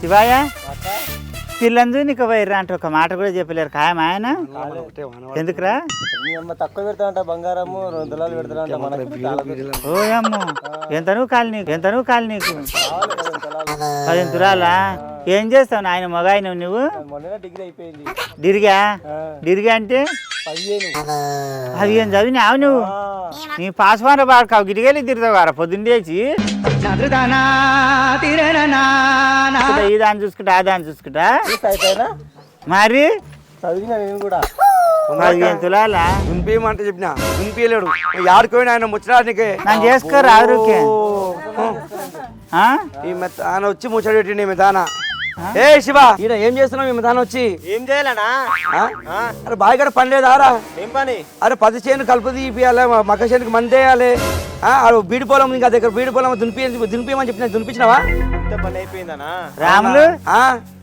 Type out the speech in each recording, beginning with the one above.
శివాయ పిల్లని నీకు పోయిర్రా అంటే ఒక మాట కూడా చెప్పలేరు ఖాయం ఆయన ఎందుకురా తక్కువ పెడతానంట బంగారము 2 తులాలు పెడతానంట. ఓ అమ్మో ఎంత నువ్వు కాలి నీకు 10 తులాలా? ఏం చేస్తావు ఆయన మగ ఆయన నువ్వు? డిగ్రీ అయిపోయింది. డిరిగా అంటే 15 చదివినావు నువ్వు? నీ పాస్వాన బాడుకావు గిరిగెళ్ళి తిరుగుతావు కదా పొద్దున్న లేచి ఈ దాన్ని చూసుకుంటా ఆ దాన్ని చూసుకుంటా మరి చదివినా నేను కూడా 15 తులాలా? దునిపియమంటే చెప్పినా దునిపియలేడు ఆడుకోని ఆయన ముచ్చడానికి నన్ను చేసుకోరు ఆరుకే ఆయన వచ్చి ముచ్చట పెట్టిండి ఈమె దాన. ఏ శివ ఈయన ఏం చేస్తున్నావు ఈమె దాన వచ్చి? ఏం చేయాలనా? అరే బావి కూడా పని లేదారా? ఏం పని? అరే 10 చేను కలుపు తీపియాలి, మక్క చేనుకి మంది వేయాలి. బీడి పొలం ఇంకా దగ్గర బీడి పొలం దునిపియమని చెప్పిన దునిపించినావా? పని అయిపోయిందనా రాములు?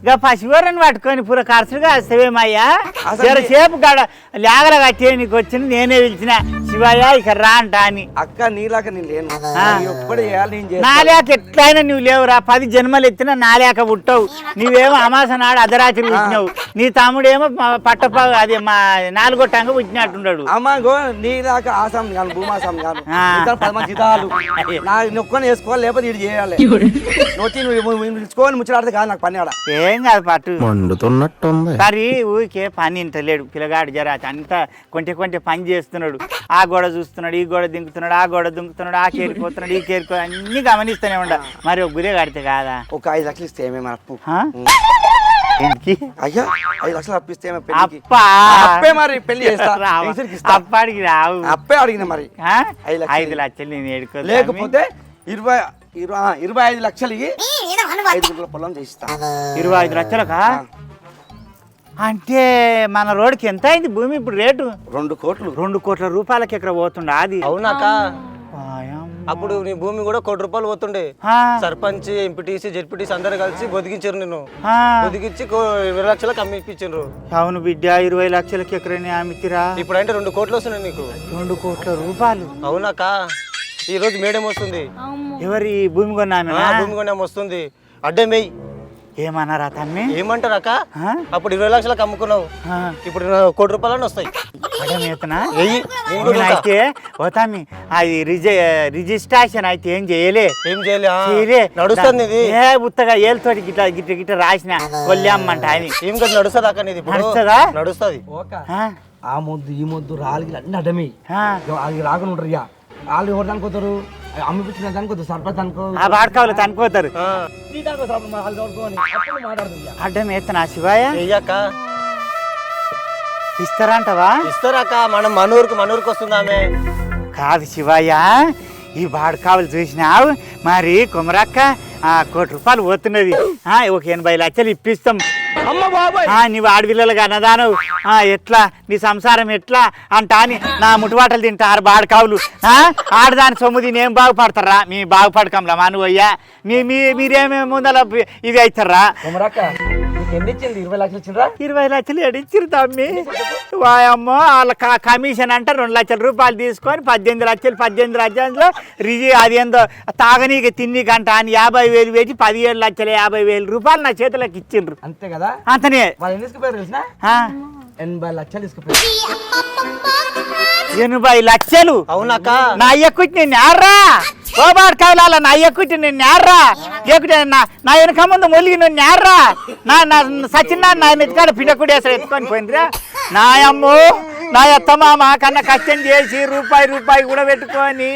ఇక పసివరని పట్టుకొని పూర ఖర్చుగా వస్తావేమయ్యా? సేపు గడ లేగల కట్టే నీకు వచ్చింది నేనే పిలిచిన శివయ్య ఇక రా అంట అని. అక్క నీలాక నేను లేను ఎప్పుడు చేయాలి? నాలేక ఎట్లయినా నువ్వు లేవురా. 10 జన్మలు ఎత్తినా నాలేక పుట్టవు. నువ్వేమో అమాస నాడు అర్ధరాత్రి పుట్టినావు. నీ తమ్ముడేమో పట్టప అది మా 4 గొట్టంగా పుట్టినట్టున్నాడు. అమ్మాగో నీలాక ఆసాం కాను భూమాసం కాను 10 మంది జీతాలు నొక్కొని వేసుకోవాలి లేకపోతే ఇది చేయాలి. నువ్వు ముచ్చలాడితే కాదు నాకు పని ఆడ ఏం కాదు పట్టు మండుతున్నట్టుంది. మరి ఊరికే పని ఇంటలేడు పిల్లగాడు జరా అంతా కొంచెం పని చేస్తున్నాడు. ఆ గోడ చూస్తున్నాడు, ఈ గోడ దింకుతున్నాడు, ఆ గోడ దుంకుతున్నాడు, ఆ కేరిపోతున్నాడు, ఈ కేరిపో అన్ని గమనిస్తూనే ఉండ. మరి ఒక గురే కడితే కాదా? ఒక 5 లక్షలు ఇస్తే ఏమేమి అప్పు? అయ్యా 5 లక్షలు అప్పిస్తే అప్పే మరి పెళ్లి అప్పాడికి రావు. అప్పే అడిగిన మరి 5 లక్షలు నేను ఏడుకో లేకపోతే 25 లక్షలు 5 పొలం చేస్తా. 25 లక్షలకా? అంటే మన రోడ్డుకి ఎంత అయింది భూమి ఇప్పుడు రేటు? 2 కోట్ల రూపాయలకి ఎక్కడ పోతుండ అది? అవునాక అప్పుడు నీ భూమి కూడా 1 కోటి రూపాయలు పోతుండే. సర్పంచ్, ఎంపీటీసీ, జెడ్పీటీసీ అందరు కలిసి బొదిగించారు. నేను బొదిగించి 20 లక్షలకు అమ్మిపించారు. అవును బిడ్డ 20 లక్షలకి ఎక్కడైనా అమ్మితిరా? ఇప్పుడు అంటే 2 కోట్లు వస్తున్నాయి నీకు. 2 కోట్ల రూపాయలు? అవునాక ఈ రోజు మేడం వస్తుంది. ఎవరి భూమి కొన్నాను? భూమి కొన్నాము వస్తుంది. అడ్డం వెయ్యి. ఏమన్నారా తమ్మి? ఏమంటారక్క? అప్పుడు 20 లక్షలకు అమ్ముకున్నావు, ఇప్పుడు 1 కోటి రూపాయలని వస్తాయి. అయితే పోతామి అది రిజిస్ట్రేషన్ అయితే ఏం చేయలే నడుస్తుంది. ఉత్తగా ఏళ్ళతోటి గిట్ట రాసిన కొల్లేమ్మంట అని ఏం కదా నడుస్తుంది అక్క. నీది నడుస్తుంది. ఆ మొద్దు ఈ మొద్దు రాలికి అన్ని అడ్డమే అది రాకుండా ఉంటారు. ఇక వాళ్ళు ఎవరు అనుకోతారు? అమ్మిపించిన అనుకోతారు, సర్పంచ్ అనుకో వాడుకోవాలి అనుకోతారు. అడ్డం ఎత్తనా శివాయ? ఇస్తారంటవా? ఇస్తారక్క. మనం మనూరుకు వస్తుందామే. కాదు శివయ్య, ఈ బాడుకావులు చూసినావు మరి కుమరక్క 1 కోటి రూపాయలు పోతున్నది. ఒక 80 లక్షలు ఇప్పిస్తాం. నీవు ఆడపిల్లలుగా అన్నదానవు ఎట్లా నీ సంసారం ఎట్లా అంటా అని నా ముట్టుబాటలు తింటారు బాడుకావులు. ఆడదాని సొమ్ము తిని ఏం బాగుపడతారా? మీ బాగుపడకంలా మానువయ్యా. మీరేమేమి ముందర ఇది అవుతారా? 20 లక్షలు ఇచ్చిండ్రా? 20 లక్షలు ఎడిచ్చిరు తమ్మి. వాయమ్మో వాళ్ళ కమిషన్ అంటే 2 లక్షల రూపాయలు తీసుకొని 18 లక్షలు అదేందో తాగనీకి తిన్నీకంట అని 50,000 పెట్టి 17,50,000 రూపాయలు నా చేతులకు ఇచ్చిండ్రు. అంతే కదా? అంతనే 80 లక్షలు తీసుకుపోయారు. 80 లక్షలు? అవునాక. నా అయ్యకుట్టి నేను ఆర్రా ఓబాడు కావాల నా అయ్యకుట్టి నేను ఆర్రా లేకుంటే నా వెనక ముందు మొలిగి నేను ఆర్రా నా సచిన్న నా ఎత్తుకాడ పిండకుడి అసలు ఎత్తుకొని పోయిందిరా. నా అమ్మో నా అత్తమామ కన్నా కష్టం చేసి రూపాయి కూడా పెట్టుకొని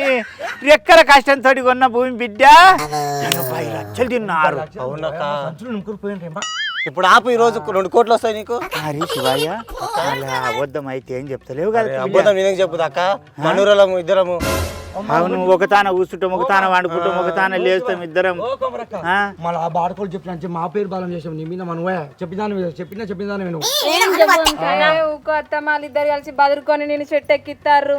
ఎక్కడ కష్టంతో కొన్న భూమి బిడ్డ 80 లక్షలు తిన్నారు. అవునాక. ఇప్పుడు ఆపు, ఈ రోజు 2 కోట్లు వస్తాయి నీకు. మరి శివయ్య అబద్ధం అయితే ఏం చెప్తలేవు కదా? అబద్ధం నేనేం చెప్పుదా అక్క? మనూరలము ఇద్దరము. అవును, ఒకతాన కూర్చుంటాం, ఒకతాన వండుకుంటాం, ఒకతాన లేస్తాం ఇద్దరం. మళ్ళీ ఆ బాడుకోలు చెప్పిన మా పేరు బాలం చేసాం. నీ మీద మనవే చెప్పిన అత్తమాలిద్దరు కలిసి బదురుకొని నేను చెట్టు ఎక్కిస్తారు.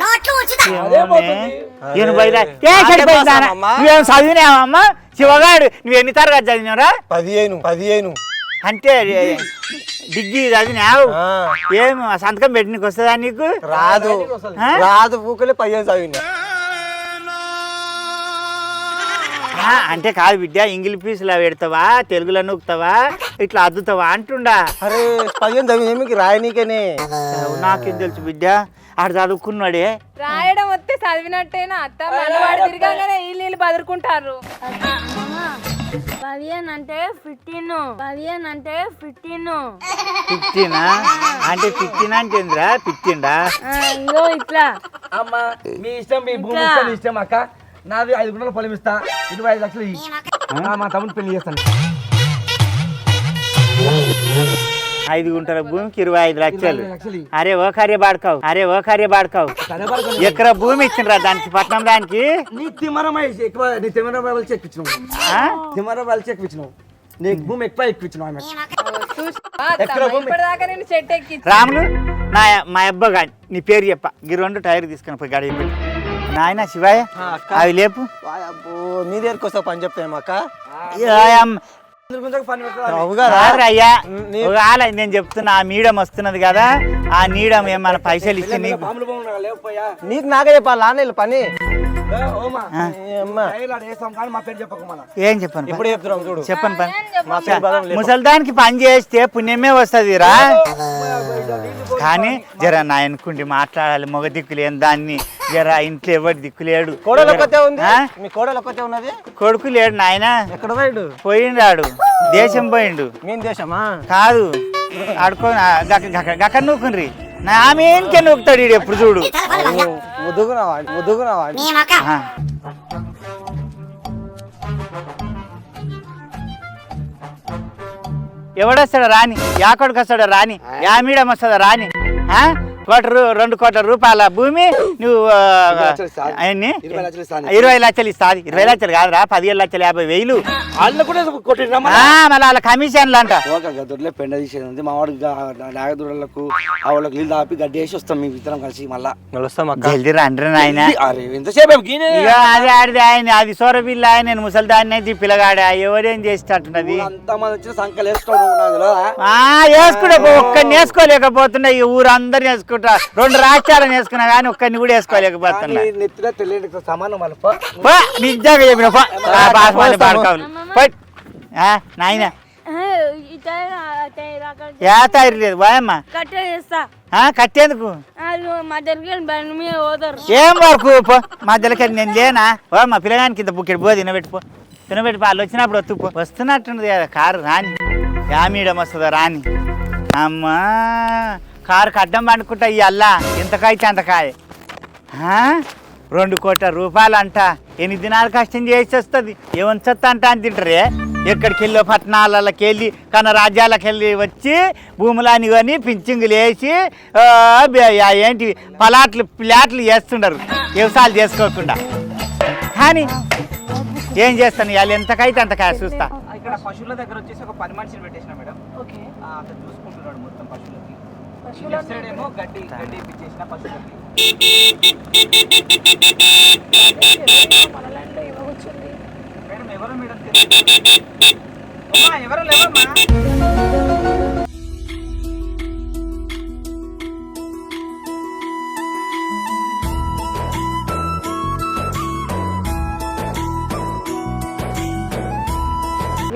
నువ్వేం చదివినావమ్మా శివగాడు? నువ్వు ఎన్ని తరగతి చదివినావురా? 15 అంటే డిగ్రీ చదివినావు? ఏం సంతకం పెట్టినకి వస్తుందా నీకు? రాదు పూకలే 15 చదివినా. అంటే కాదు బిడ్డ ఇంగ్లీష్ పీసులా పెడతావా తెలుగులో నూకుతావా ఇట్లా అద్దుతావా అంటుండా. అరే 15 ఏమికి రాయనీకనే. నాకేం తెలుసు బిడ్డ ఆడు చదువుకున్నాడే. రాయడం వస్తే చదివినట్టేనా అత్త? మనవాడు తిరగగానే వీళ్ళు బదురుకుంటారు. 15 అంటే 15. 15 అంటే 15. 15 అంటే 15 అంటే ఏందిరా పిచ్చిండా? ఇగో ఇట్లా. అమ్మ మీ ఇష్టం, మీ భూమి ఇష్టం, మీ ఇష్టం అక్క. నాది 5 గుంటల పొలం ఇస్తా, 25 లక్షలు ఇయ్యి. మా తమ్ముడు పెళ్లి చేస్తాను. 5 గుంటల భూమికి 25 లక్షలు. 25 లక్షలు ఇయ్యి. అరే ఓ కార్య బాడుకావు ఎకరా భూమి ఇచ్చిండ్రా దానికి పట్నం దానికి. నీ తిమ్మరమ్మ ఎక్కువ, నీ తిమ్మరమ్మ వచ్చి ఎక్కించినావు, తిమ్మరమ్మ వచ్చి ఎక్కించినావు, నీకు భూమి ఎక్కువ ఎక్కించినావు ఆమె. ఇప్పటిదాకా నేను చెట్టు ఎక్కి రాములు మా అబ్బగా నీ పేరు చెప్ప ఈ 2 టైర్ తీసుకుని పోయి గడి నాయన శివయ్య అవి లేపు. అబ్బో మీ దగ్గరికి వస్తా పని చెప్తాం అక్క. అయ్యా నేను చెప్తున్నా ఆ మీడియం వస్తున్నది కదా, ఆ నీడం ఏమన్నా పైసలు ఇచ్చి నీకు నాకే చెప్పాలి నాన్న పని. ఏం చెప్పను ఇప్పుడు చెప్తున్నాం చూడు. చెప్పను పని ముసల్దానికి పని చేస్తే పుణ్యమే వస్తుంది రా. కానీ జర నా అనుకుంటే మాట్లాడాలి, మగ దిక్కులేని దాన్ని జర ఇంట్లో ఎవరి దిక్కులేడు. కొడుకు లేడు నాయన, ఎక్కడ పోయిండు? పోయిండాడు దేశం పోయిండు. మేము దేశమా కాదు ఆడుకో గక్క నూకుని నా ఆమె ఏనికే నూకుతాడు ఈడు ఎప్పుడు చూడు. ఎవడొస్తాడు రాని, యా కొడుకు వస్తాడు రాని, యా మీడియం వస్తుందా రాని. 2 కోట్ల రూపాయల భూమి నువ్వు 20 లక్షలు ఇస్తాది. 20 లక్షలు కాదురా 17,50,000. మళ్ళీ వాళ్ళ కమిషన్లు అంట. దొడ్లే పెండ తీసేది ఉంది, మా వాడు నాగదూడలకు ఆ వాళ్ళకి నీళ్ళు ఆపి గడ్డి వేసి వస్తాం మీ ఇద్దరం కలిసి. మళ్ళా జల్దీ రండి నాయన. ఎంతసేపు అది ఆడిది ఆయన, అది సోరపిల్ల ఆయన, నేను ముసలిదాన్ని అయితే పిల్లగాడా ఎవరేం చేసేటట్టున్నది. అంతమంది వచ్చిన సంకలు వేసుకోవడం వేసుకుంటే ఒక్కడిని వేసుకోలేకపోతున్నా, ఈ ఊరందరిని వేసుకుంటా. 2 రాష్ట్రాలను వేసుకున్నా కానీ ఒక్కడిని కూడా వేసుకోలేకపోతున్నా. నెత్తిలో తెలియని సమానం నిజంగా చెప్పిన నాయన ఏ తయారు లేదు బాయమ్మ కట్టేందుకు ఏం వరకు మధ్యలోకి నేను లేనా మా పిల్లగానికి ఇంత బుక్కెడు పో తినబెట్టిపో వాళ్ళు వచ్చినప్పుడు వస్తున్నట్టుంది కదా కారు రాని. యా మీడియం వస్తుందా రాని. అమ్మా కారుకి అడ్డం పండుకుంటా ఈ అల్లా ఎంతకైతే అంతకాయ. 2 కోట్ల రూపాయలు అంట, 8 దినాలు కష్టం చేసి వస్తుంది. ఏమొచ్చొస్తా అంట అని తింటారే. ఎక్కడికి వెళ్ళో పట్టణాలకి వెళ్ళి కన్నా రాజ్యాలకు వెళ్ళి వచ్చి భూములని కొని పింఛింగులు వేసి ఏంటి ప్లాట్లు చేస్తుండరు వ్యవసాయాలు చేసుకోకుండా. కానీ ఏం చేస్తాను ఇవాళ ఎంతకైతే అంతకాయ చూస్తా. ఇక్కడ పశువుల దగ్గర వచ్చేసి ఒక 10 మనుషులు పెట్టేసిన మేడం. అతను చూసుకుంటున్నాడు మొత్తం పశువులకి. ఏమో గడ్డి ఇప్పించేసిన పశువులకి. మేడం ఎవరు మేడం ఎవరు లేవమ్మా.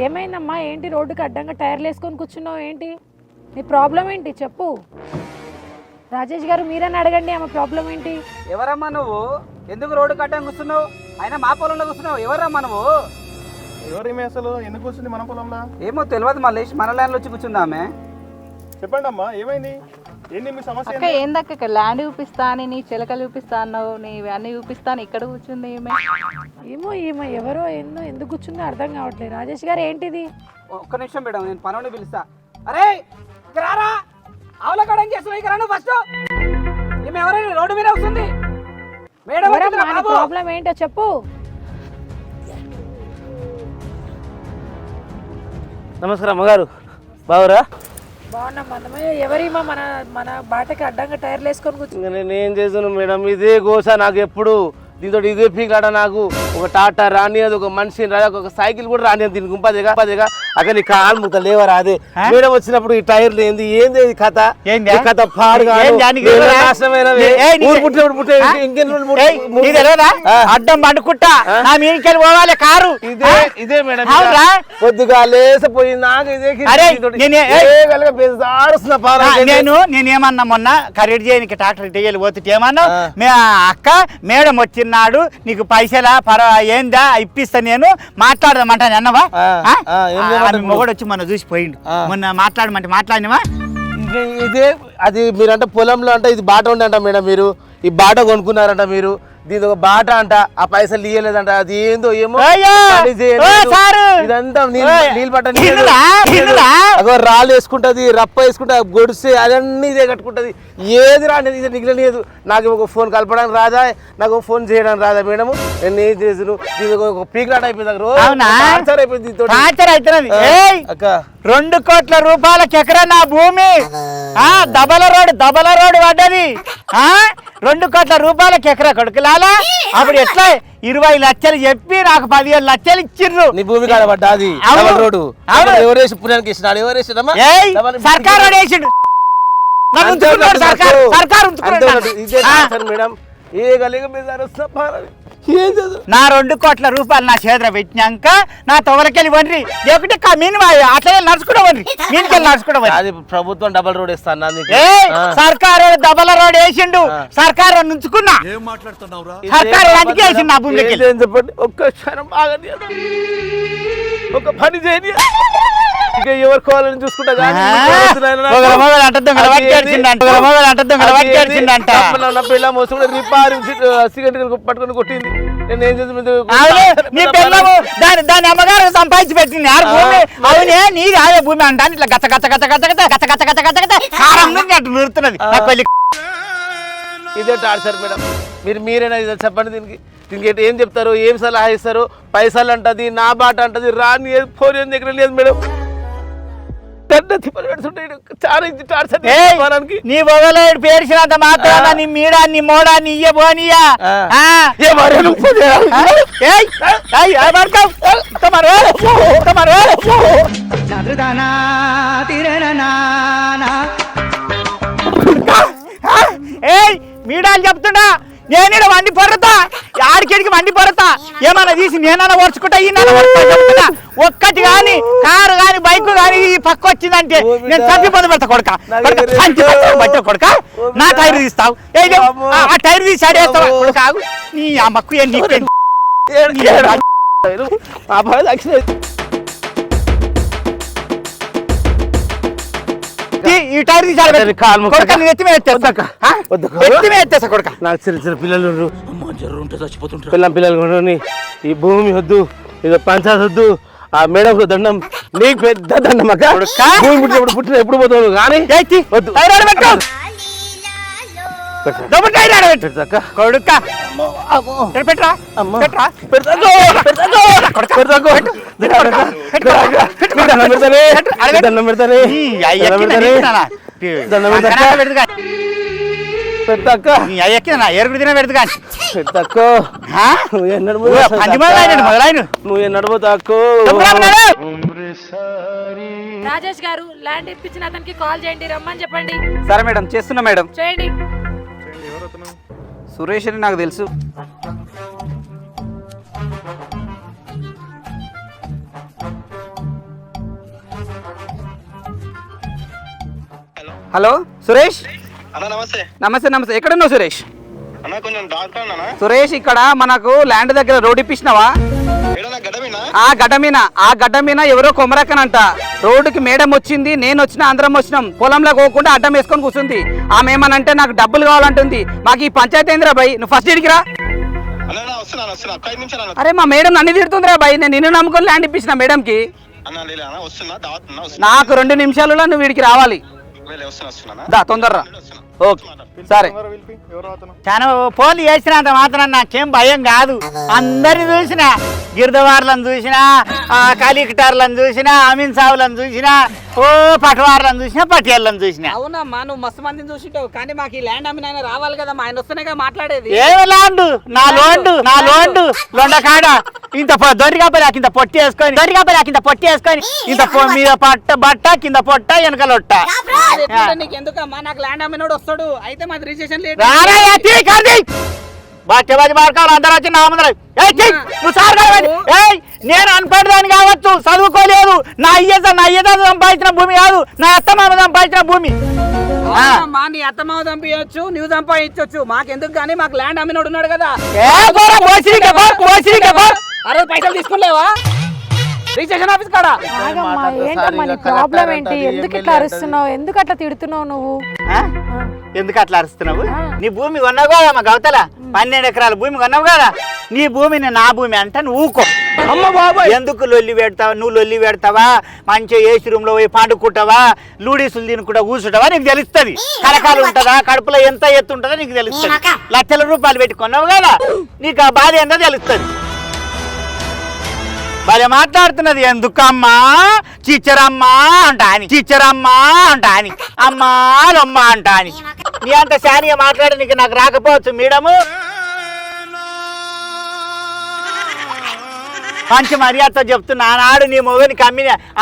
ఏమైందమ్మా? ఏంటి రోడ్డుకి అడ్డంగా టైర్లు వేసుకొని కూర్చున్నావు? ఏంటి నీ ప్రాబ్లం ఏంటి చెప్పు. రాజేష్ గారు మీరని అడగండి ఆమె ప్రాబ్లం ఏంటి. ఎవరమ్మా నువ్వు? ఎందుకు రోడ్డు కట్టం కూర్చున్నావు? అయినా మా పొలంలో కూర్చున్నావు. ఎవరమ్మా నువ్వు? ఎవరు అసలు ఎందుకు కూర్చుంది మన పొలంలో? ఏమో తెలియదు మల్లేష్, మన ల్యాండ్లో వచ్చి కూర్చుందా ఆమె. చెప్పండి అమ్మా ఏమైంది, ఏంటి మీ సమస్య? అక్క ఏందక్క ల్యాండ్ చూపిస్తా అని నీ చిలకలు చూపిస్తా అన్నావు, నీ అన్ని చూపిస్తాను ఇక్కడ కూర్చుంది ఏమో ఏమో ఎవరో ఎందుకు కూర్చుందో అర్థం కావట్లేదు. రాజేష్ గారు ఏంటిది? ఒక్క నిమిషం మేడం, నేను పనుని పిలుస్తా. అరే రారా, ఆవులకాడ ఏం చేస్తున్నావు? ఇక్కడ నువ్వు ఫస్ట్. ఈమె ఎవరైనా రోడ్డు మీద వస్తుంది మేడం. ప్రాబ్లం ఏంటో చెప్పు. నమస్కారం అమ్మగారు, బావురా? బాగున్నాం. ఎవరిమా మన బాటకి అడ్డంగా టైర్లు వేసుకొని కూర్చుంది? నేను ఏం చేసాను మేడం, ఇదే గోస నాకు ఎప్పుడు. దీంతో ఇదే పీకాడ నాకు ఒక టాటా రానియదు, ఒక మనిషిని రాదు, ఒక సైకిల్ కూడా రానియదు. దీని గుంపదేగా అక్కడ నీ కాలు ముక్క లేవరా అదే మేడం వచ్చినప్పుడు ఈ టైర్లు ఏంది ఏంది కథ ఈ కథ పాడుగా అడ్డం పండుకుంటా నా మీకెళ్ళి పోవాలి కారు. ఇదే మేడం కొద్దిగా లేసిపోయిందాక నేనేమన్నా మొన్న ఖరీదు చేయడానికి ట్రాక్టర్ ఇయ్యాలి పోతుంటే ఏమన్నా అక్క మేడం వచ్చినాడు నీకు పైసలా ఏందా ఇప్పిస్తా నేను మాట్లాడదామంటాను అన్నవా మొగడు వచ్చి మొన్న చూసిపోయిండు మొన్న మాట్లాడమంటే మాట్లాడినవా ఇదే అది మీరంటే పొలంలో అంటే ఇది బాట ఉండే అంట మేడం మీరు ఈ బాట కొనుక్కున్నారంట మీరు దీని ఒక బాట అంట ఆ పైసలు ఇయ్యలేదంట అది ఏందో ఏమో ఇదంతా నీళ్ళు పట్ట రాళ్ళు వేసుకుంటది రప్ప వేసుకుంటా గొడిసే అదన్నీ ఇదే కట్టుకుంటది ఏది రానిది ఇది మిగిలినది నాకు ఒక ఫోన్ కలపడానికి రాదా నాకు ఒక ఫోన్ చేయడానికి రాదా మేడం నేను ఏం చేసాను ఒక పీక్లాట్ అయిపోయింది అక్క 2 కోట్ల రూపాయలకి ఎకరా నా భూమి దబల రోడ్ పడ్డది 2 కోట్ల రూపాయలకి ఎకరా కొడుకులాలా అప్పుడు ఎట్లా 20 లక్షలు చెప్పి నాకు 15 లక్షలు ఇచ్చిర్రు నీ భూమి కాడ పడ్డా అది రోడ్డు ఎవరేసి పుణ్యానికి ఇచ్చినాడు ఎవరేసి సర్కార్ రోడ్ వేసిండు మేడం ఏ గలిగ మీద నా 2 కోట్ల రూపాయలు నా చేతిలో పెట్టినాక నా తొగలకెళ్ళి వండ్రి లేకుంటే అట్లా నడుచుకుంటా వండ్రి మీకెళ్ళి నడుచుకుంటా అది ప్రభుత్వం డబల్ రోడ్ ఇస్తాను సర్కారు డబల్ రోడ్ వేసిండు సర్కారు నుంచుకున్నా సర్కారు అందుకే వేసిండు నా భూమికి చెప్పండి ఒక్క క్షణం బాగా ఒక పని చేయని ఇక ఎవరు కావాలని చూసుకుంటా పిల్ల మోసం సిగరెట్ పట్టుకొని కొట్టింది నేను ఏం దాని అమ్మగారు సంపాదించి పెట్టింది అవునే నీది అదే భూమి అంటాను ఇట్లా గచ్చ గచ్చ గచ్చ గచ్చ గచ్చ గచ్చ గచ్చ గచ్చ గచ్చ గచ్చ కారం అటు నిరుతున్నది ఇదే టార్చర్ మేడం మీరేనా ఇది చెప్పండి దీనికి ఏం చెప్తారు ఏం సలహా ఇస్తారు పైసలు అంటది నా బాట అంటది రాని ఫోన్ ఏం దగ్గర లేదు మేడం నీ మొగలేడు పేర్చినంత మాత్రాన నీ మీడా నీ మోడా నీ ఇయ్య పోనీయా మీడాలు చెప్తున్నా నేను వండి పొరతా ఆడికేడికి వండి పొరతా ఏమన్నా తీసి నేనన్నా ఓర్చుకుంటా ఈ చెప్తున్నా ఒక్కటి కానీ కారు కానీ బైక్ కానీ ఈ పక్క వచ్చిందంటే నేను చంపిపోదు పెడతా కొడక కొడక నా టైర్ తీస్తావు ఆ టైర్ తీసి ఆడేస్తావా కొడుక నీ ఆ మక్కు ఈ టైర్ తీసాడు కొడుక నేను ఎత్తి మీద ఎత్తేస్తా కొడుక నాకు చిన్న పిల్లలు పిల్లలు ఈ భూమి వద్దు ఇది పంచాయత్ వద్దు ఆ మేడం దండం నీకు పెద్ద దండం అక్క భూమి పుట్టిన ఎప్పుడు పోతావు కానీ వద్దు కొడుక పెట్టరా ఎరుగుడు తిన పెడతా నువ్వు నడబోతాకో రాజేష్ గారు ల్యాండ్ ఇప్పించిన అతనికి కాల్ చేయండి రమ్మని చెప్పండి సరే మేడం చేస్తున్నా మేడం చేయండి సురేష్ అని నాకు తెలుసు హలో సురేష్ నమస్తే నమస్తే ఎక్కడున్నావు సురేష్ సురేష్ ఇక్కడ మనకు ల్యాండ్ దగ్గర రోడ్ ఇప్పించినావా ఆ గడ్డ మీద ఎవరో కొమరక్కనంట రోడ్డుకి మేడం వచ్చింది నేను వచ్చిన అందరం వచ్చినాం పొలంలో పోకుండా అడ్డం వేసుకొని కూర్చుంది ఆమె ఏమనంటే నాకు డబ్బులు కావాలంటుంది మాకు ఈ పంచాయతీ ఏందిరా భయ్ నువ్వు ఫస్ట్ ఇడికిరా అరే మా మేడం నన్ను తిడుతుందిరా భయ్ నేను నిన్ను నమ్ముకొని ల్యాండ్ ఇప్పించిన మేడంకి నాకు 2 నిమిషాలలో నువ్వు వీడికి రావాలి దా తొందరరా ఓకే సరే. ఎవరు అతను? చాలా ఫోన్లు చేసినంత మాత్రం నాకేం భయం కాదు. అందరిని చూసినా, గిరిదవార్లను చూసినా, కలెక్టర్లను చూసినా, అమీన్ సావులను చూసినా, ఓ పటవార్లను చూసినా, పటేళ్ళను చూసినా. అవునమ్మా, నువ్వు మస్తు మందిని చూసింటావు, కానీ మాకు ఈ ల్యాండ్ అమ్మిన ఆయన రావాలి కదా, ఆయన వస్తేనే మాట్లాడేది. ఏమి లాండు నా లోండు లొండకాడ ఇంత దొరికాపలే కింద పొట్టి వేసుకొని ఇంత మీద బట్ట కింద పొట్ట వెనకలొట్ట. నీకు ఎందుకమ్మా, నాకు ల్యాండ్ అమ్మినోడు వస్తాడు, అయితే మాది రిజిస్ట్రేషన్ లేదు. బాధ్యవాది మార్కాలు అందరూ వచ్చి నా ముందర నేను అన్పడదాన్ని కావచ్చు, చదువుకోలేదు, నా అయ్యత సంపాదించిన భూమి కాదు, నా అత్తమామ సంపాదించిన భూమి. నీ అత్తమావ చంపించచ్చు, నువ్వు సంపాదించవచ్చు, మాకెందుకు కానీ మాకు ల్యాండ్ అమ్మినోడు ఉన్నాడు కదా. పైసలు తీసుకునేవా రిజిస్ట్రేషన్ ఆఫీస్ కాడ? ఏంటమ్మా నీ ప్రాబ్లం ఏంటి? ఎందుకు ఇట్లా అరుస్తున్నావు? ఎందుకు అట్లా తిడుతున్నావు నువ్వు? ఎందుకు అట్లా అరుస్తున్నావు? నీ భూమి కొన్నావు కదా మా గవతల 12 ఎకరాల భూమి కొన్నావు కదా, నీ భూమిని నా భూమి అంటే నువ్వు ఊకో. ఎందుకు లొల్లి పెడతావా? నువ్వు లొల్లి పెడతావా? మంచిగా ఏసీ రూమ్ లో పోయి పండుకుంటావా, లూడీసులు తినుకుంటా కూర్చుంటావా? నీకు తెలుస్తుంది. కరకాలు ఉంటుందా, కడుపులో ఎంత ఎత్తు ఉంటుందో నీకు తెలుస్తుంది. లక్షల రూపాయలు పెట్టి కొన్నావు కదా, నీకు ఆ బాధ ఏందో తెలుస్తుంది. భలే మాట్లాడుతున్నది. ఎందుకమ్మా చిచ్చరమ్మా అంటా అని అమ్మా లొమ్మ అంటా అని. నీ అంత శానిగా మాట్లాడడానికి నాకు రాకపోవచ్చు మేడము. మంచి మర్యాదతో చెప్తున్నా, ఆనాడు నీ మొగనికి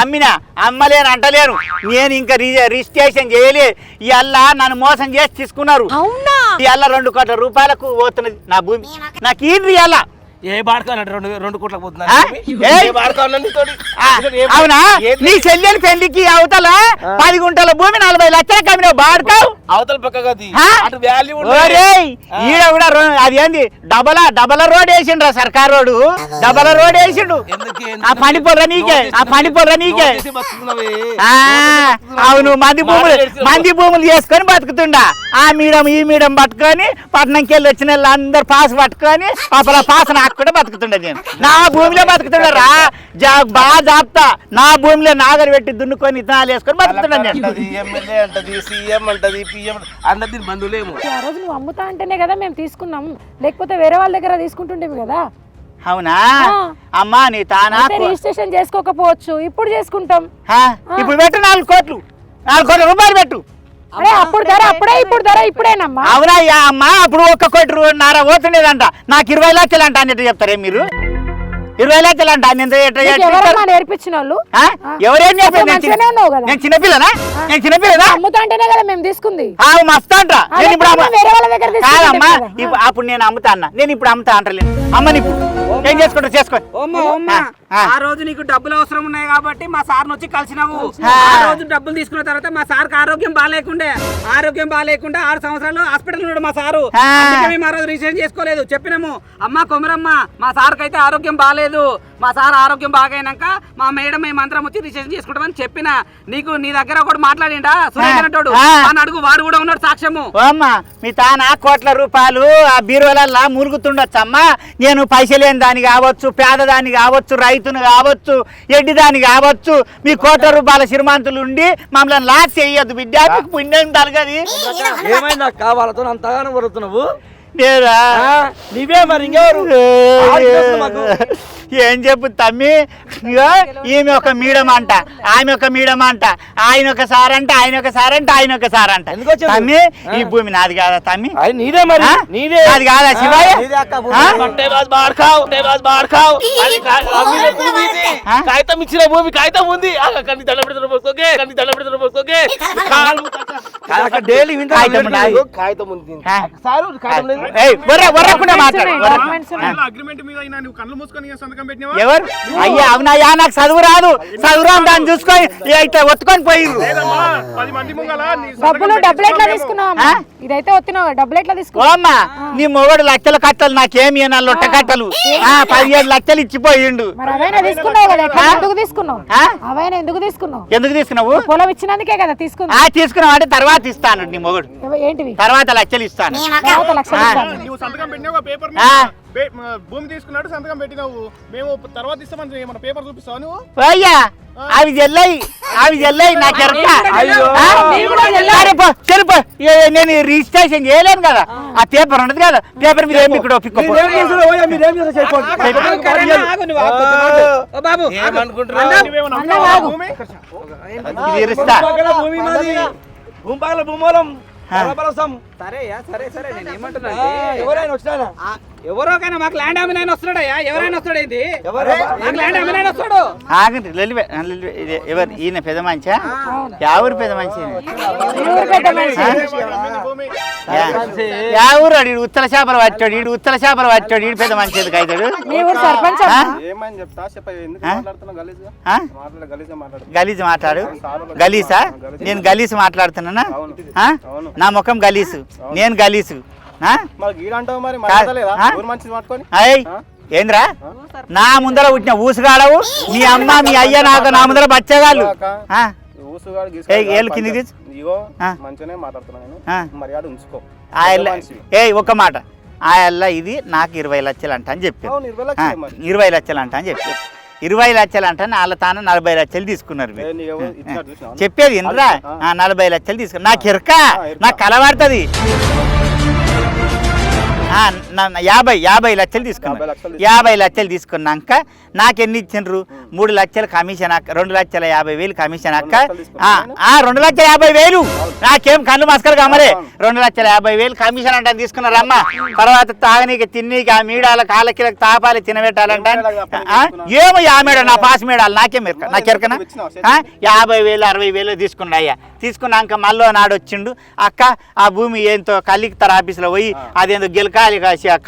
అమ్మినా అమ్మలేను అంటలేను. నేను ఇంకా రిజిస్ట్రేషన్ చేయలే. ఇవాళ నన్ను మోసం చేసి తీసుకున్నారు. ఇవాళ 2 కోట్ల రూపాయలకు పోతున్నది నా భూమి. నాకు ఏంటి ఇవాళ? ఏ బాడుకోనంటే 2 కోట్లకు పోతున్నా? అవునా? నీ చెల్లెలి పెళ్లికి అవతల 10 గుంటల భూమి 40 లక్షలకు అమ్మినావు బాడుకావు. అవతల పక్కగా ఈడ కూడా అది ఏంది డబల రోడ్ వేసిండ్రా, సర్కార్ రోడ్డు డబల రోడ్ వేసిండు. ఆ పని పొర్ర నీకే. అవును, మంది భూములు చేసుకొని బతుకుతుండా. ఆ మీడం ఈ మీడం పట్టుకొని పట్నంకి వెళ్ళి వచ్చిన వాళ్ళు అందరు పాస్ పట్టుకొని పాస్ నాకు కూడా బతుకుతుండే. నేను నా భూమిలో బతుకుతుండరా, బాగా జాప్తా. నా భూమిలో నాగరు పెట్టి దున్నుకొని ఇతనాలు వేసుకొని బతుకుతుండే నేను. ఎమ్మెల్యే అంటది, సీఎం అంటది, పిఎం అందరి బంధువులేము. ఆ రోజు నువ్వు అమ్ముతా అంటేనే కదా మేము తీసుకున్నాం, లేకపోతే వేరే వాళ్ళ దగ్గర తీసుకుంటుండేవి కదా. అవునా అమ్మా? నీ తానా రిజిస్ట్రేషన్ చేసుకోకపోవచ్చు, ఇప్పుడు చేసుకుంటాం. ఇప్పుడు పెట్టు 4 కోట్ల రూపాయలు పెట్టు. అరే అప్పుడు ధర అప్పుడే, ఇప్పుడు ధర ఇప్పుడేనమ్మా. అవునా అమ్మా? అప్పుడు 1 కోటి పోతుండేదంట, నాకు 20 లక్షలు అంట అన్నట్టు చెప్తారే మీరు. 20 లక్షలు అంట నేర్పించిన వాళ్ళు ఎవరేం చెప్పారు? నేను చిన్నపిల్లనా? అమ్ముతా అంటేనే కదా మేము తీసుకుంది. మస్తు అంట. నేను ఇప్పుడు కాదమ్మా, అప్పుడు నేను అమ్ముతా అన్న, నేను ఇప్పుడు అమ్ముతా అంటలేను. అమ్మని ఇప్పుడు ఏం చేసుకుంటా చేసుకో. ఆ రోజు నీకు డబ్బులు అవసరం ఉన్నాయి కాబట్టి మా సార్ వచ్చి కలిసినావు. ఆ రోజు డబ్బులు తీసుకున్న తర్వాత మా సార్కి ఆరోగ్యం బాగాలేకుండా 6 సంవత్సరాలు హాస్పిటల్ ఉన్నాడు మా సారు. మేము ఆ రోజు రిజిస్ట్రేషన్ చేసుకోలేదు. చెప్పినాము, అమ్మ కొమరమ్మ మా సార్కి అయితే ఆరోగ్యం బాగాలేదు, మా సార్ ఆరోగ్యం బాగైనాక మా మేడం మేమందరం వచ్చి రిజిస్ట్రేషన్ చేసుకుంటామని చెప్పిన. నీకు నీ దగ్గర ఒకటి మాట్లాడిండా సురేష్ అంటాడు, అని అడుగు, వాడు కూడా ఉన్నాడు సాక్ష్యము. అమ్మా మీ తాన కోట్ల రూపాయలు ఆ బీరువలల్లా మురుగుతుండొచ్చమ్మా. నేను పైసలేని దాన్ని కావచ్చు, పేదదాన్ని కావచ్చు, రైతును కావచ్చు, ఎడ్డిదాన్ని కావచ్చు, మీ కోట్ల రూపాయల శ్రీమంతులు ఉండి మమ్మల్ని లాక్ చేయొద్దు బిడ్డ. మీకు పుణ్యం తలగది. ఏమైంది నాకు కావాలతో అంతగానో పడుతున్నావు? నేరా? నీవే మరి ఇంకెవరు? ఏం చెప్పు తమ్మి, ఈమె ఒక మీడియం అంట, ఆమె ఒక మీడియం అంట, ఆయన ఒక సార్ అంట, ఆయన ఒక సార్ అంట, ఆయన ఒక సార్ అంట. తమ్మి ఈ భూమి నాది కాదా తమ్మి? నీదే మరి, నాది కాదా శివయ్య? కాగితం ఇచ్చిన భూమి కాగితం ఉంది. డైలీ కాగితం ఉంది. అగ్రిమెంట్ మీద నువ్వు కళ్ళు మూసుకొని సంతకం పెట్టినావా? ఎవరు? అయ్యా అవునయ్యా, నాకు చదువు రాదు దాన్ని చూసుకొని ఇట్లా ఒత్తుకొని పోయిండ్రు. 10 మంది ముంగల డబ్బులు ఎట్లా తీసుకున్నావు? ఇదైతే వస్తున్నావు, డబ్బులు ఎట్లా తీసుకున్నావు? అమ్మా నీ మొగడు లక్షల కట్టలు నాకేమి లొట్ట కట్టలు 17 లక్షలు ఇచ్చిపోయిండు. ఎందుకు తీసుకున్నావు? ఎందుకు తీసుకున్నావు? పొలం ఇచ్చినందుకే కదా తీసుకున్నావు. తీసుకున్నావు అంటే తర్వాత ఇస్తాను నీ మొగడు, ఏంటివి తర్వాత లక్షలు ఇస్తాను. నువ్వు సంతకం పెట్టినావు పేపర్ భూమి తీసుకున్నాడు సంతకం పెట్టినావు మేము తర్వాత ఇస్తామని మన పేపర్ చూపిస్తావు నువ్వు అయ్యా అవి చెల్లయి నాకు ఎరక. చెరుపు నేను రిజిస్ట్రేషన్ చేయలేను కదా, ఆ పేపర్ ఉండదు కదా, పేపర్ మీద ఏమి ఇక్కడ బాబు సరే నేను ఏమంటున్నా ఎవరోకైనా మాకు ల్యాండ్ అమ్మినైనా వస్తున్నాడయ్యా, ఎవరైనా వస్తాడేంటి, మాకు ల్యాండ్ అమ్మినైనా వస్తాడు. ఆగండి ఎవరు ఈయన పెద్ద మంచా, ఎవరు పెద్ద మంచి, ఎవరు అడి ఉత్తర చేపలు పట్టాడు, ఈడు ఉత్తర చేపలు పట్టాడు, ఈడు పెద్ద మంచి ఎందుకు అవుతాడు. గలీజ్ మాట్లాడు. గలీసా? నేను గలీసు మాట్లాడుతున్నానా? నా ముఖం గలీసు, నేను గలీసు. ఏంద్రా నా ముందర పుట్టిన ఊసుగాడవు, మీ అమ్మ మీ అయ్య నాకు నా ముందర బచ్చగాళ్ళు. కిందికి ఒక్క మాట, ఆయల్లా ఇది నాకు 20 లక్షలు అంట అని చెప్పారు. 20 లక్షలు అంట అని చెప్పారు. 20 లక్షలు అంటే వాళ్ళ తాను 40 లక్షలు తీసుకున్నారు. చెప్పేది వినరా? 40 లక్షలు తీసుకున్నారు. నాకు ఎరక, నాకు కలబడుతుంది. 50 లక్షలు తీసుకున్నారు. 50 లక్షలు తీసుకున్నాక నాకెన్ని ఇచ్చిండ్రు? 3 లక్షలు కమిషన్ అక్క, 2,50,000 కమిషన్ అక్క. 2,50,000 నాకేం కళ్ళు మస్కలు కమ్మరే. 2,50,000 కమిషన్ అంటే తీసుకున్నారు అమ్మ. తర్వాత తాగనీకి తిన్నీకి ఆ మీడాల కాళ్ళకి తాపాలి తినబెట్టాలంట. ఏమో ఆ మేడ నా పాస్ మేడాలు నాకేం నాకెరకనా? 50,000 60,000 తీసుకున్నా అయ్యా. తీసుకున్నాక మళ్ళీ నాడు వచ్చిండు, అక్క ఆ భూమి ఏంతో కలికితారు ఆఫీసులో పోయి అదేందో గెలకాలి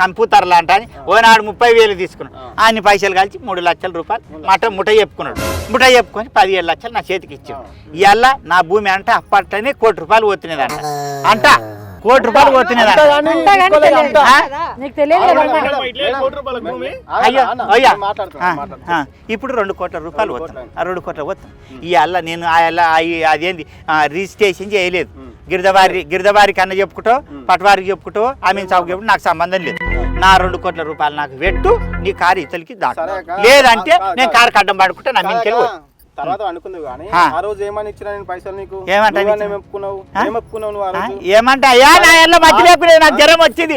కంప్యూటర్లు అంట అని ఓనాడు 30,000 తీసుకున్నాడు. అన్ని పైసలు కలిసి 3 లక్షల రూపాయలు ముఠ చెప్పుకున్నాడు. ముఠ చెప్పుకొని 17 లక్షలు నా చేతికి ఇచ్చాడు. ఇవాళ నా భూమి అంటే అప్పట్లోనే ₹1 కోటి పోతున్నదంట. అంట ₹1 కోటి పోతున్నదంట. అయ్యో అయ్యా ఇప్పుడు ₹2 కోట్ల పోతున్నాయి. ఆ 2 కోట్ల పోతున్నాయి. ఇవాళ నేను అదేంది రిజిస్ట్రేషన్ చేయలేదు. గిరిదవారికి అన్న చెప్పుకుంటూ పటవారికి చెప్పుకుంటూ ఆమెను చౌక చెప్పుకుంటూ నాకు సంబంధం లేదు. నా ₹2 కోట్ల నాకు పెట్టు, నీ కారు ఇతలికి దాకా. లేదంటే నేను కారు కడ్డం పడుకుంటే నా మీదకి తర్వాత అనుకుంది కానీ ఆ రోజు ఏమని ఇచ్చినా నేను పైసలు నీకు ఏమంటే అయ్యా నా ఎల్ల మధ్య లేకుండా నాకు జ్వరం వచ్చింది,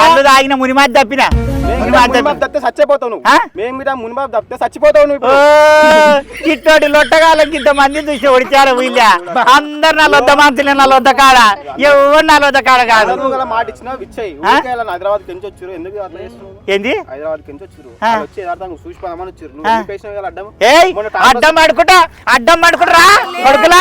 కళ్ళు తాగిన మునిమాది తప్పిన చచ్చిపోతావు మేము మీద మునిబాబు తప్పితే చచ్చిపోతావు నువ్వు. ఇట్టోటి లొట్టగాలకి ఇంతమంది చూసి ఒడిచారు వీళ్ళ అందరు నా లొద్ద మాంతులే, నా లొద్ద కాడ ఎవరు నా లొద్ద కాడ కాదు. మాట ఇచ్చినా విచ్చాయి హైదరాబాద్ కి వచ్చారు. ఎందుకు ఏంది హైదరాబాద్ కి వచ్చారు? చూసిపోదామని వచ్చారు. అడ్డం పడుకుంటా రా కొడుకులా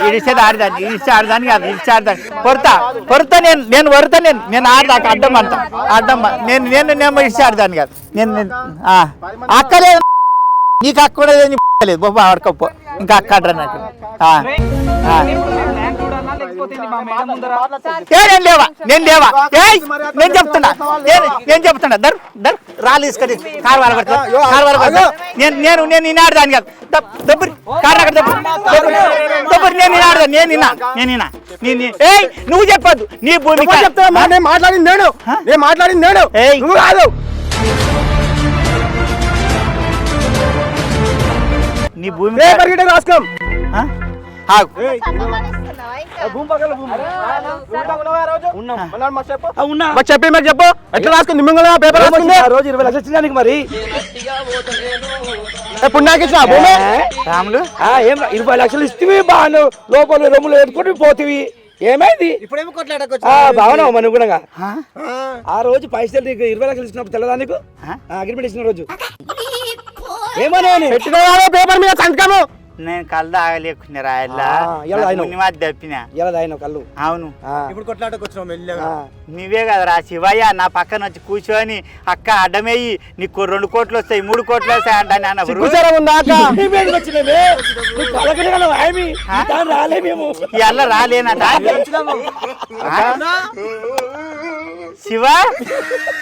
ఇడిస్తే ఆడదాన్ని కాదు, ఇడిస్తే ఆడదాన్ని పొరుతా నేను వరుతా, నేను ఆడదాకా అడ్డం అంటా, అడ్డం నేను ఇడిస్తే ఆడదాన్ని కాదు. నేను అక్కలేదు నీకు అక్కడ లేదు బాబా ఆడుకోపో ఇంకా అక్కడ నాకు నేను లేవా నేను చెప్తున్నా దర్ రాళ్ళు తీసుకొని కారు వాళ్ళ నేను నిన్నాడు దాని కాదు దబ్బరి కారు అక్కడ దబ్బరి నేను నిన్నాడు నేను నువ్వు చెప్పొద్దు నీ భూమి చెప్తా. నేను మాట్లాడింది నేను నువ్వు కాదు. నీ భూమి రాసుకో చెప్పి మరి చెప్పు ఎట్లా రాసుకుంది మిమ్మల్ని పేపర్ రాసుకుంది. రోజు 20 లక్షలు ఇచ్చినానికి మరి పుణ్యాకి ఇచ్చిన భూమి రాములు ఏం 20 లక్షలు ఇస్తే బాను లోపల రొమ్ములు ఎత్తుకుంటూ పోతివి. ఏమైంది ఇప్పుడేమో కొట్లాడకు బాగున్నావు మన కూడా. ఆ రోజు పైసలు నీకు 20 లక్షలు ఇచ్చినప్పుడు తెల్లదా నీకు అగ్రిమెంట్ ఇచ్చిన రోజు ఏమన్నా పేపర్ మీద సంతకము నేను కళ్ళు తాగలేకున్నా రాయల్లా తప్పిన కళ్ళు. అవును ఇప్పుడు కొట్లాటకు వచ్చినావు మెల్లగా. నువ్వే కదరా శివయ్య నా పక్కన వచ్చి కూర్చొని అక్క అడ్డమయ్యి నీకు 2 కోట్లు వస్తాయి 3 కోట్లు వస్తాయి అంటే రాలేనట. శివ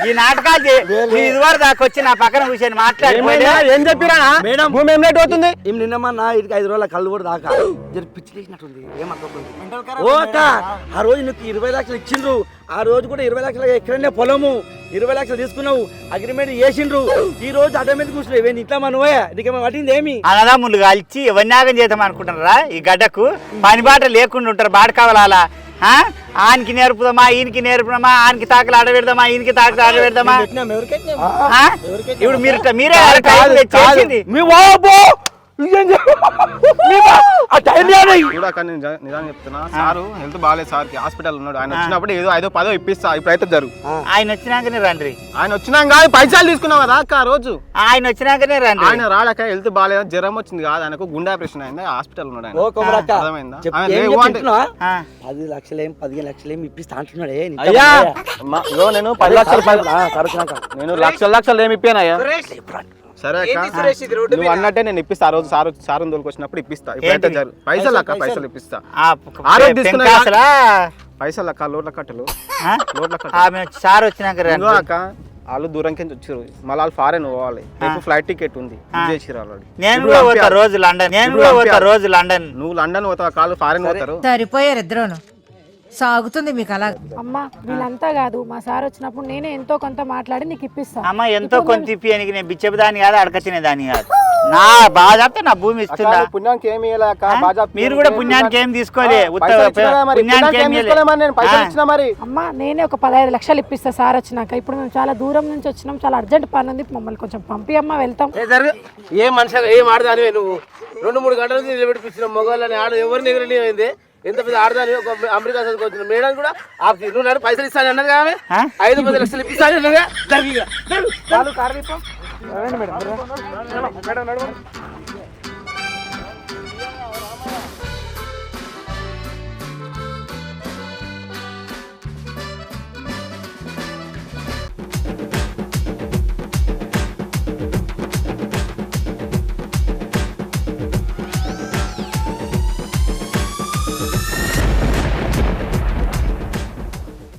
ఈ నాటకాలు ఇదివరకు దాకా వచ్చి నా పక్కన కూర్చొని మాట్లాడిపోయి ఏం చెప్పిరా మేడం భూమి ఏం రేట్ అవుతుంది ఏం నిన్నమన్నా ఇటుకి 5 రోజుల కళ్ళు కూడా దాకా జర పిచ్చి లేచినట్టుంది ఏమనుకోకుండా ఓ అక్క ఆ రోజు నీకు 20 లక్షలు ఇచ్చిండ్రు ఆ రోజు కూడా 20 లక్షలు ఎక్కడనే పొలము 20 లక్షలు తీసుకున్నావు అగ్రిమెంట్ చేసిండ్రు ఈ రోజు అడ్డ మీద కూర్చున్నావు ఇవన్నీ ఇట్లా మనవే నీకేమో పట్టింది ఏమి అన్నదమ్ములు కలిసి ఎవరినాగం చేద్దాం అనుకుంటున్నారా ఈ గడ్డకు పని బాట లేకుండా ఉంటారు బాట కావాలా ఆనికి నేర్పుదామా ఈయనకి నేర్పుదామా ఆనికి తాకలు ఆడబెడదామా ఈయనకి తాకలు ఆడబెడదామా ఇప్పుడు మీరే చేసింది చూడక నేను నిజంగా చెప్తున్నా సారు హెల్త్ బాగాలేదు సార్కి హాస్పిటల్ ఉన్నాడు ఆయన వచ్చినప్పుడు ఏదో 5-10 ఇప్పిస్తా ఇప్పుడైతే జరుగు ఆయన వచ్చినాకనే రండి ఆయన వచ్చినాక కాదు పైసలు తీసుకున్నావు కదా అక్క ఆ రోజు ఆయన వచ్చినాకనే రండి ఆయన రాడక హెల్త్ బాగాలేదు జ్వరం వచ్చింది కాదు ఆయనకు గుండె ఆపరేషన్ అయింది హాస్పిటల్ ఉన్నాడు ఆయన అర్థమైందా 10 లక్షలు ఏం 15 లక్షలు ఏం ఇప్పిస్తా అంటున్నాడే అయ్యా నేను 10 లక్షలు నేను లక్షలు ఏమి ఇప్పానయ్యా సరే అక్క నువ్వు అన్నట్టే నేను ఇప్పిస్తా ఆ రోజు సారు దొరికి ఇప్పిస్తా పైసలు అక్క పైసలు ఇప్పిస్తా ఆ రోజు తీసుకున్నా పైసలు అక్క లోట్ల కట్టలు సార్ వచ్చినాక రండి అక్క వాళ్ళు దూరం కింద వచ్చారు మళ్ళీ వాళ్ళు ఫారెన్ పోవాలి రేపు ఫ్లైట్ టికెట్ ఉంది నేను కూడా పోతా రోజు లండన్ నువ్వు లండన్ పోతావు కాళ్ళు ఫారెన్ పోతారు సరిపోయారు ఇద్దరును సాగుతుంది మీకు అలా అమ్మ వీళ్ళంతా కాదు మా సార్ వచ్చినప్పుడు నేనే ఎంతో కొంత మాట్లాడి నీకు ఇప్పిస్తా అమ్మ ఎంతో కొంత ఇప్పియానికి నేను బిచ్చబదాని కాదు అడక తినేదాన్ని కాదు నా బాధ నా భూమి ఇస్తుందా పుణ్యానికి ఏమి మీరు కూడా పుణ్యానికి ఏం తీసుకోలే అమ్మ నేనే ఒక 15 లక్షలు ఇప్పిస్తా సార్ వచ్చినాక ఇప్పుడు మేము చాలా దూరం నుంచి వచ్చినాం చాలా అర్జెంట్ పని ఉంది మమ్మల్ని కొంచెం పంపి అమ్మ వెళ్తాం ఏ మనిషి ఏం ఆడదానివే నువ్వు 2-3 గంటల నుంచి నిలబెట్టిపించిన మొగోళ్ళని ఆడ ఎవరిని ఎగరనిమైంది ఎంత పెద్ద ఆడదాని ఒక అమెరికా చదువుకొచ్చిన మేడం కూడా నువ్వు నన్ను పైసలు ఇస్తాను అన్నది కానీ 5-10 లక్షలు ఇప్పిస్తాను అన్నదిగా మేడం